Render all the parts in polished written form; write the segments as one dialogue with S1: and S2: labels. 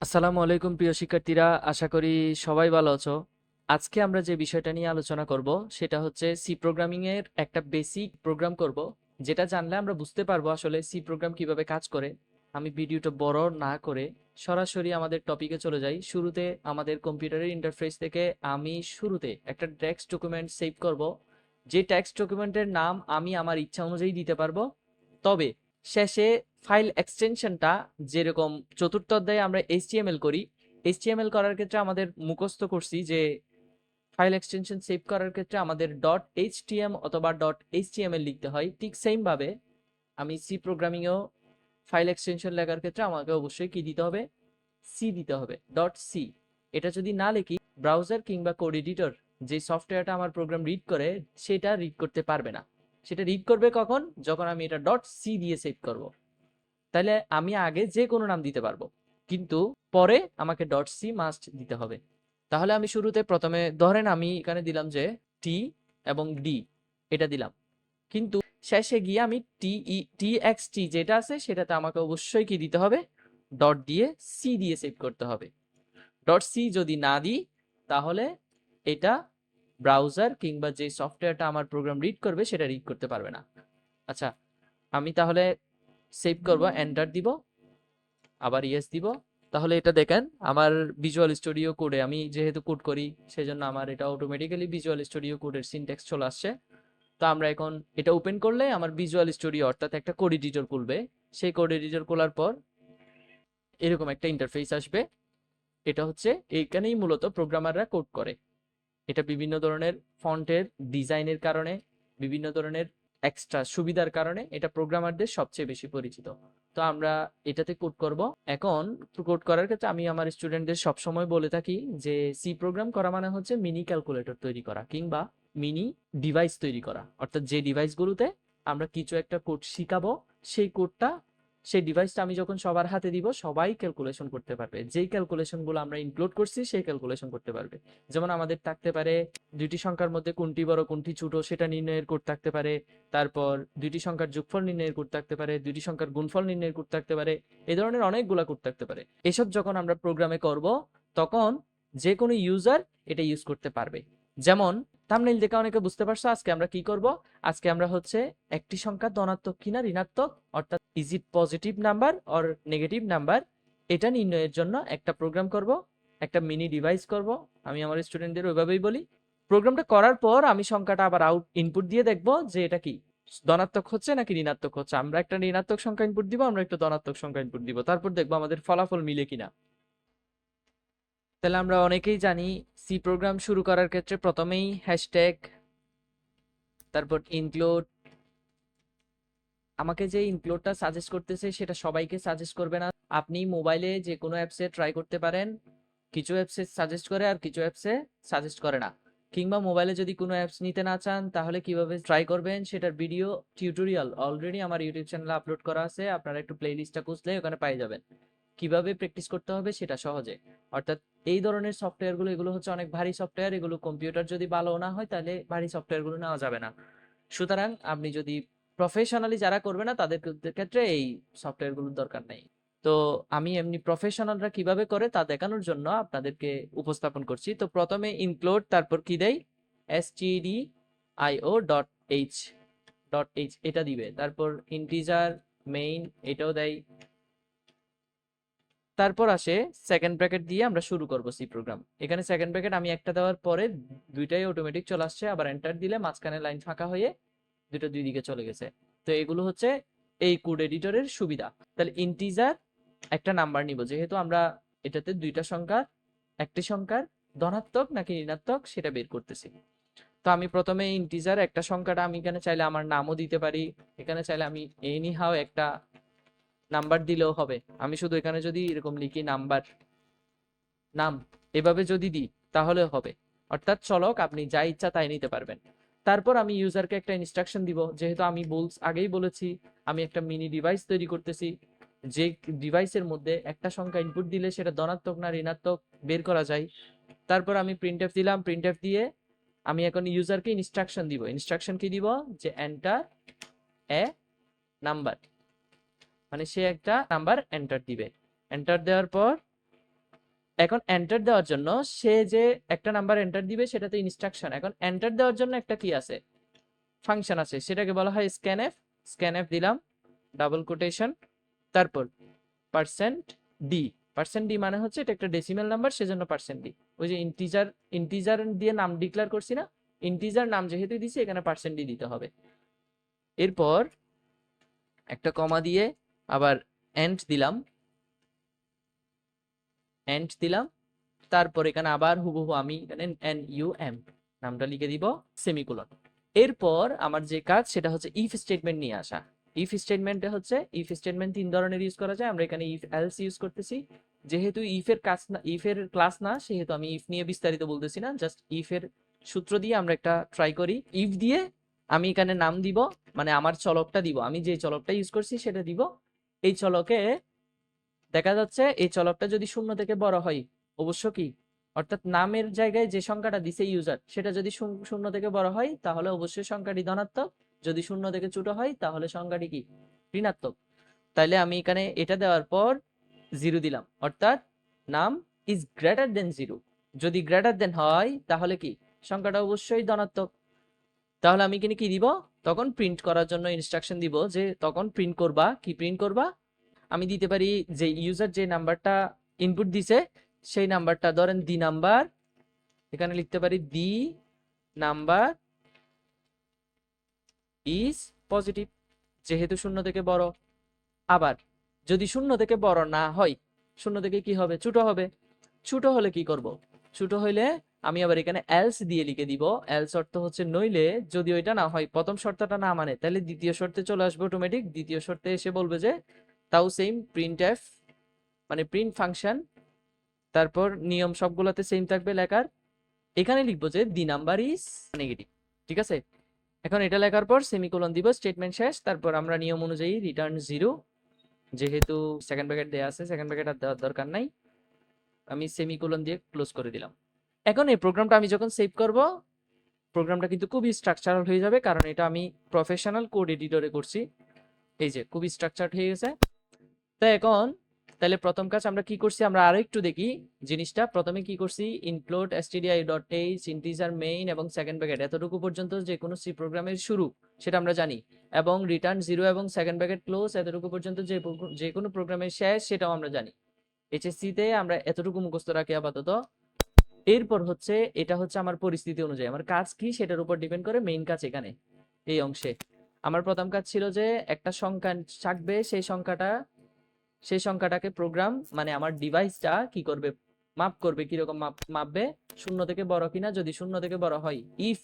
S1: আসসালামু আলাইকুম প্রিয় শিক্ষার্থীরা, আশা করি সবাই ভালো আছো। আজকে আমরা যে বিষয়টা নিয়ে আলোচনা করব সেটা হচ্ছে সি প্রোগ্রামিং এর একটা বেসিক প্রোগ্রাম করব, যেটা জানলে আমরা বুঝতে পারবো আসলে সি প্রোগ্রাম কিভাবে কাজ করে। আমি ভিডিওটা বড় না করে সরাসরি আমাদের টপিকে চলে যাই। শুরুতে আমাদের কম্পিউটারের ইন্টারফেস থেকে আমি শুরুতে একটা টেক্সট ডকুমেন্ট সেভ করব, যে টেক্সট ডকুমেন্টের নাম আমি আমার ইচ্ছা অনুযায়ী দিতে পারবো। তবে শেষে ফাইল এক্সটেনশনটা, যেরকম চতুর্থ অধ্যায়ে আমরা এইচটিএমএল করি, এইচটিএমএল করার ক্ষেত্রে আমাদের মুখস্থ করছি যে ফাইল এক্সটেনশন সেভ করার ক্ষেত্রে আমাদের ডট এইচটিএম অথবা ডট এইচটিএমএল লিখতে হয়। ঠিক সেম ভাবে আমি সি প্রোগ্রামিংয়েও ফাইল এক্সটেনশন লেখার ক্ষেত্রে আমাকে অবশ্যই কি দিতে হবে, সি দিতে হবে, ডট সি। এটা যদি না লিখি, ব্রাউজার কিংবা কোড এডিটর যে সফটওয়্যারটা আমার প্রোগ্রাম রিড করে সেটা রিড করতে পারবে না। সেটা রিড করবে কখন? যখন আমি এটা ডট সি দিয়ে সেভ করব। তাহলে আমি আগে যে কোনো নাম দিতে পারবো, কিন্তু পরে আমাকে ডট সি মাস্ট দিতে হবে। তাহলে আমি শুরুতে প্রথমে ধরেন আমি এখানে দিলাম যে টি এবং ডি, এটা দিলাম, কিন্তু শেষে গিয়ে আমি টি এক্স টি যেটা আছে সেটাতে আমাকে অবশ্যই কি দিতে হবে, ডট দিয়ে সি দিয়ে সেভ করতে হবে। ডট সি যদি না দিই, তাহলে এটা ব্রাউজার কিংবা যে সফটওয়্যারটা আমার প্রোগ্রাম রিড করবে সেটা রিড করতে পারবে না। আচ্ছা, আমি তাহলে সেভ করব, এন্টার দিব, আবার ইয়েস দিব। তাহলে এটা দেখেন আমার ভিজুয়াল স্টুডিও কোডে, আমি যেহেতু কোড করি সেজন্য আমার এটা অটোমেটিক্যালি ভিজুয়াল স্টুডিও কোডের সিনট্যাক্স চলে আসছে। তো আমরা এখন এটা ওপেন করলে আমার ভিজুয়াল স্টুডিও অর্থাৎ একটা কোড এডিটর খুলবে। সেই কোড এডিটর খোলার পর এরকম একটা ইন্টারফেস আসবে। এটা হচ্ছে, এইখানেই মূলত প্রোগ্রামাররা কোড করে। এটা বিভিন্ন ধরনের ফন্টের ডিজাইনের কারণে, বিভিন্ন ধরনের এক্সট্রা সুবিধার কারণে এটা প্রোগ্রামারদের সবচেয়ে বেশি পরিচিত। তো আমরা এটাতে কোড করব। এখন কোড করার ক্ষেত্রে আমি আমার স্টুডেন্টদের সবসময় বলে থাকি যে সি প্রোগ্রাম করা মানে হচ্ছে মিনি ক্যালকুলেটর তৈরি করা কিংবা মিনি ডিভাইস তৈরি করা। অর্থাৎ যে ডিভাইসগুলোতে আমরা কিছু একটা কোড শিখাবো, সেই কোডটা, সেই ডিভাইসটা আমি যখন সবার হাতে দিব সবাই ক্যালকুলেশন করতে পারবে। যেই ক্যালকুলেশনগুলো আমরা ইনক্লুড করছি সেই ক্যালকুলেশন করতে পারবে। যেমন আমাদের থাকতে পারে দুইটি সংখ্যার মধ্যে কোনটি বড় কোনটি ছোট সেটা নির্ণয়ের কোড থাকতে পারে, তারপর দুইটি সংখ্যার যোগফল নির্ণয়ের কোড থাকতে পারে, দুইটি সংখ্যার গুণফল নির্ণয়ের কোড থাকতে পারে, এই ধরনের অনেকগুলা কোড থাকতে পারে। এসব যখন আমরা প্রোগ্রামে করব, তখন যে কোনো ইউজার এটা ইউজ করতে পারবে। যেমন থাম্বনেইল দেখে অনেকে বুঝতে পারছো আজকে আমরা কি করব। আজকে আমরা হচ্ছে একটি সংখ্যা ধনাত্মক কিনা ঋণাত্মক, অর্থাৎ is it positive number or negative number, এটা নির্ণয়ের জন্য একটা প্রোগ্রাম করব, একটা মিনি ডিভাইস করব। আমি আমার স্টুডেন্টদের ওইভাবেই বলি। প্রোগ্রামটা করার পর আমি সংখ্যাটা আবার ইনপুট দিয়ে দেখব যে এটা কি ধনাত্মক হচ্ছে নাকি ঋণাত্মক হচ্ছে। আমরা একটা ঋণাত্মক সংখ্যা ইনপুট দিব, আমরা একটা ধনাত্মক সংখ্যা ইনপুট দিব, তারপর দেখবো আমাদের ফলাফল মিলে কিনা। তাহলে আমরা অনেকেই জানি সি প্রোগ্রাম শুরু করার ক্ষেত্রে প্রথমেই হ্যাশট্যাগ, তারপর ইনক্লুড। আমাকে যে ইনক্লুডটা সাজেস্ট করতেছে সেটা সবাইকে সাজেস্ট করবে না। আপনি মোবাইলে যে কোনো অ্যাপসে ট্রাই করতে পারেন, কিছু অ্যাপসে সাজেস্ট করে আর কিছু অ্যাপসে সাজেস্ট করে না। কিংবা মোবাইলে যদি কোনো অ্যাপস নিতে না চান তাহলে কিভাবে ট্রাই করবেন সেটার ভিডিও টিউটোরিয়াল অলরেডি আমার ইউটিউব চ্যানেলে আপলোড করা আছে। আপনারা একটু প্লেলিস্টটা খুঁজলে ওখানে পাই যাবেন কিভাবে প্র্যাকটিস করতে হবে সেটা সহজে। অর্থাৎ এই ধরনের সফটওয়্যারগুলো, এগুলো হচ্ছে অনেক ভারী সফটওয়্যার, এগুলো কম্পিউটার যদি ভালো না হয় তাহলে ভারী সফটওয়্যারগুলো নেওয়া যাবে না। সুতরাং আপনি যদি প্রফেশনালি যারা করবে না তাদের ক্ষেত্রে এই সফটওয়্যারগুলোর দরকার নেই। তো আমি এমনি প্রফেশনালরা কিভাবে করে তা দেখানোর জন্য আপনাদেরকে উপস্থাপন করছি। তো প্রথমে ইনক্লুড, তারপর কি দেই, stdio ডট এইচ এটা দিবে, তারপর ইন্টিজার মেইন এটাও দেয়, তারপর আসে সেকেন্ড ব্র্যাকেট দিয়ে আমরা শুরু করব সি প্রোগ্রাম। এখানে সেকেন্ড ব্র্যাকেট আমি একটা দেওয়ার পরে দুইটাই অটোমেটিক চলে আসছে, আবার এন্টার দিলে মাঝখানে লাইন ফাঁকা হয়ে দুটো দুই দিকে চলে গেছে। তো এগুলো হচ্ছে এই কোড এডিটরের সুবিধা। তাহলে ইন্টিজার একটা নাম্বার নিব, যেহেতু আমরা এটাতে দুইটা সংখ্যা, একটি সংখ্যার ধনাত্মক নাকি ঋণাত্মক সেটা বের করতেছি। তো আমি প্রথমে ইন্টিজার একটা সংখ্যাটা আমি এখানে চাইলে আমার নামও দিতে পারি, এখানে চাইলে আমি এনি হাও একটা নাম্বার দিলেও হবে। আমি শুধু এখানে যদি এরকম লিখি নাম্বার, নাম, এভাবে যদি দিই তাহলে হবে। অর্থাৎ চলক আপনি যা ইচ্ছা তাই নিতে পারবেন। তারপর আমি ইউজারকে একটা ইনস্ট্রাকশন দিব, যেহেতু আমি আগেই বলেছি আমি একটা মিনি ডিভাইস তৈরি করতেছি, যে ডিভাইসের মধ্যে একটা সংখ্যা ইনপুট দিলে সেটা ধনাত্মক না ঋণাত্মক বের করা যায়। তারপর আমি প্রিন্টএফ দিলাম, প্রিন্টএফ দিয়ে আমি এখন ইউজারকে ইনস্ট্রাকশন দিব। ইনস্ট্রাকশন কি দিব, যে এন্টার এ নাম্বার, মানে সে একটা নাম্বার এন্টার দিবে। এন্টার দেওয়ার পর এখন এন্টার দেওয়ার জন্য সে যে একটা নাম্বার এন্টার দিবে সেটা তো ইনস্ট্রাকশন। এখন এন্টার দেওয়ার জন্য একটা কি আছে, ফাংশন আছে, সেটাকে বলা হয় স্ক্যানএফ। স্ক্যানএফ দিলাম ডাবল কোটেশন, তারপর পার্সেন্ট ডি। পার্সেন্ট ডি মানে হচ্ছে এটা একটা ডেসিমেল নাম্বার, সেজন্য পার্সেন্ট ডি। ওই যে ইন্টিজার, ইন্টিজার দিয়ে নাম ডিক্লেয়ার করছি না, ইন্টিজার নাম যেহেতু দিছি এখানে পার্সেন্ট ডি দিতে হবে। এরপর একটা কমা দিয়ে আবার এন্ড দিলাম, এন্ড দিলাম, তারপর এখানে আবার হুবহু আমি এখানে এন ইউ এম নামটা লিখে দিব, সেমিকোলন। এরপর আমার যে কাজ সেটা হচ্ছে ইফ স্টেটমেন্ট নিয়ে আসা। ইফ স্টেটমেন্টে হচ্ছে, ইফ স্টেটমেন্ট তিন ধরনের ইউজ করা যায়, আমরা এখানে ইফ এলস ইউজ করতেছি। যেহেতু ইফের কাজ না, ইফের ক্লাস না, সেহেতু আমি ইফ নিয়ে বিস্তারিত বলতেছি না, জাস্ট ইফের সূত্র দিয়ে আমরা একটা ট্রাই করি। ইফ দিয়ে আমি এখানে নাম দিব, মানে আমার চলকটা দিব, আমি যে চলকটা ইউজ করছি সেটা দিব। এই চলকে দেখা যাচ্ছে এই চলকটা যদি শূন্য থেকে বড় হয়, অবশ্য কি, অর্থাৎ নামের জায়গায় যে সংখ্যাটা দিছে ইউজার সেটা যদি শূন্য থেকে বড় হয় তাহলে অবশ্যই সংখ্যাটি ধনাত্মক, যদি শূন্য থেকে ছোট হয় তাহলে সংখ্যাটি কি, ঋণাত্মক। তাইলে আমি এখানে এটা দেওয়ার পর জিরো দিলাম, অর্থাৎ নাম ইজ গ্রেটার দেন জিরো। যদি গ্রেটার দেন হয় তাহলে কি, সংখ্যাটা অবশ্যই ধনাত্মক। তাহলে আমি এখানে কি দিব, তখন প্রিন্ট করার জন্য ইনস্ট্রাকশন দিব, যে তখন প্রিন্ট করবা, কি প্রিন্ট করবা, আমি দিতে পারি যে ইউজার যে নাম্বারটা ইনপুট দিছে সেই নাম্বারটা, ধরেন দি নাম্বার, এখানে লিখতে পারি দি নাম্বার ইজ পজিটিভ, যেহেতু শূন্য থেকে বড়। আবার যদি শূন্য থেকে বড় না হয়, শূন্য থেকে কি হবে, ছোট হবে। ছোট হলে কি করব, ছোট হইলে আমি আবার এখানে এলস দিয়ে লিখে দিব। এলস অর্থ হচ্ছে নইলে, যদি ওইটা না হয়, প্রথম শর্তটা না মানে, তাহলে দ্বিতীয় শর্তে চলে আসবে অটোমেটিক। দ্বিতীয় শর্তে এসে বলবে যে তাও সেম প্রিন্ট এফ, মানে প্রিন্ট ফাংশন, তারপর নিয়ম সবগুলোতে সেম থাকবে লেখার। এখানে লিখবো যে দি নাম্বার ইজ নেগেটিভ, ঠিক আছে। এখন এটা লেখার পর সেমিকোলন দিব, স্টেটমেন্ট শেষ। তারপর আমরা নিয়ম অনুযায়ী রিটার্ন জিরো, যেহেতু সেকেন্ড ব্র্যাকেট দেওয়া আছে, সেকেন্ড ব্র্যাকেট আর দেওয়ার দরকার নাই, আমি সেমিকোলন দিয়ে ক্লোজ করে দিলাম। এখন এই প্রোগ্রামটা আমি যখন সেভ করব, প্রোগ্রামটা কিন্তু খুবই স্ট্রাকচারাল হয়ে যাবে, কারণ এটা আমি প্রফেশনাল কোড এডিটরে করছি। এই যে খুবই স্ট্রাকচারড হয়ে গেছে। তো এখন তাহলে প্রথম কাজ আমরা কি করছি, আমরা আরো একটু দেখি জিনিসটা। প্রথমে কি করছি, ইনক্লুড stdio.h ইন্টিজার মেইন এবং সেকেন্ড ব্র্যাকেট, এতটুকু পর্যন্ত যে কোনো সি প্রোগ্রামের শুরু সেটা আমরা জানি, এবং রিটার্ন জিরো এবং সেকেন্ড ব্র্যাকেট ক্লোজ, এতটুকু পর্যন্ত যে কোনো প্রোগ্রামের শেষ সেটাও আমরা জানি। এইচএসসি তে আমরা এতটুকু মুখস্থ রাখি আপাতত। এরপর হচ্ছে এটা হচ্ছে আমার পরিস্থিতি অনুযায়ী আমার কাজ কি সেটার উপর ডিপেন্ড করে মেইন কাজ। এখানে এই অংশে আমার প্রথম কাজ ছিল যে একটা সংখ্যা থাকবে, সেই সংখ্যাটাকে প্রোগ্রাম, মানে আমার ডিভাইসটা কি করবে, মাপ করবে, কিরকম মাপবে, শূন্য থেকে বড় কিনা। যদি শূন্য থেকে বড় হয়, ইফ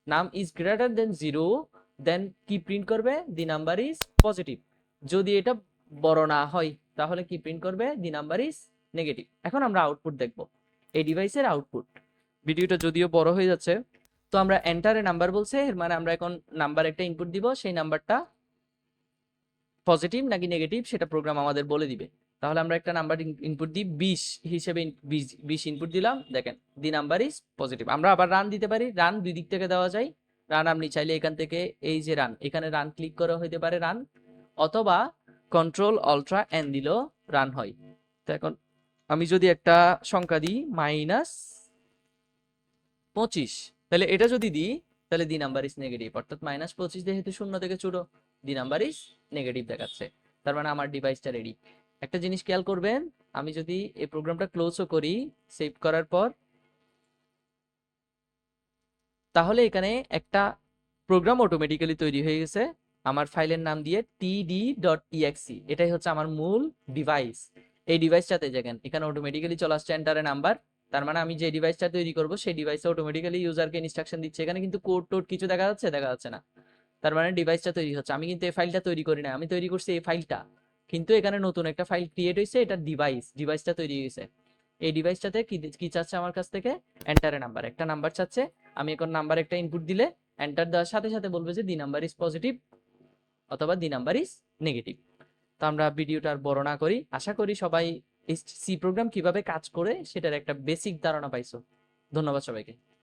S1: নাম ইজ গ্রেটার দেন জিরো, দেন কি প্রিন্ট করবে, দি নাম্বার ইজ পজিটিভ। যদি এটা বড় না হয় তাহলে কি প্রিন্ট করবে, দি নাম্বার ইজ নেগেটিভ। এখন আমরা আউটপুট দেখব, এই ডিভাইসের আউটপুট। ভিডিওটা যদিও বড় হয়ে যাচ্ছে, তো আমরা এন্টারে নাম্বার বলছে, এর মানে আমরা এখন নাম্বার একটা ইনপুট দিব, সেই নাম্বারটা পজিটিভ নাকি নেগেটিভ সেটা প্রোগ্রাম আমাদের বলে দিবে। তাহলে আমরা একটা নাম্বার ইনপুট দিই 20 হিসেবে, 20 ইনপুট দিলাম, দেখেন দি নাম্বার ইজ পজিটিভ। আমরা আবার রান দিতে পারি, রান দুই দিক থেকে দেওয়া যায়। রান আপনি চাইলে এখান থেকে, এই যে রান, এখানে রান ক্লিক করে হইতে পারে রান, অথবা কন্ট্রোল অল্ট্রা এন দিলেও রান হয়। তো এখন আমি যদি একটা সংখ্যা দিই -25, তাহলে এটা যদি দিই তাহলে দি নাম্বার ইজ নেগেটিভ, অর্থাৎ -25 যেহেতু শূন্য থেকে ছোট, দি নাম্বার ইজ নেগেটিভ দেখাচ্ছে। তার মানে আমার ডিভাইসটা রেডি। একটা জিনিস খেয়াল করবেন, আমি যদি এই প্রোগ্রামটা ক্লোজও করি সেভ করার পর, তাহলে এখানে একটা প্রোগ্রাম অটোমেটিক্যালি তৈরি হয়ে গেছে আমার ফাইলের নাম দিয়ে td.exe। এটাই হচ্ছে আমার মূল ডিভাইস। এই ডিভাইসটাতে দেখেন এখানে অটোমেটিক্যালি চলে আসছে এন্টারে নাম্বার। তার মানে আমি যে ডিভাইসটা তৈরি করব সেই ডিভাইসে অটোমেটিক্যালি ইউজারকে ইনস্ট্রাকশন দিচ্ছে। এখানে কিন্তু কোড টোড কিছু দেখা যাচ্ছে, দেখা যাচ্ছে না। তার মানে ডিভাইসটা তৈরি হচ্ছে। আমি কিন্তু এই ফাইলটা তৈরি করি না, আমি তৈরি করছি এই ফাইলটা, কিন্তু এখানে নতুন একটা ফাইল ক্রিয়েট হয়েছে, এটা ডিভাইসটা তৈরি হয়েছে। এই ডিভাইসটাতে কি কি চাচ্ছে আমার কাছ থেকে, এন্টারে নাম্বার, একটা নাম্বার চাচ্ছে। আমি এখন নাম্বার একটা ইনপুট দিলে এন্টার দেওয়ার সাথে সাথে বলবে যে দি নাম্বার ইজ পজিটিভ অথবা দি নাম্বার ইজ নেগেটিভ। তো আমরা ভিডিওটা আর বড় না করি, আশা করি সবাই সি প্রোগ্রাম কিভাবে কাজ করে সেটার একটা বেসিক ধারণা পাইছো। ধন্যবাদ সবাইকে।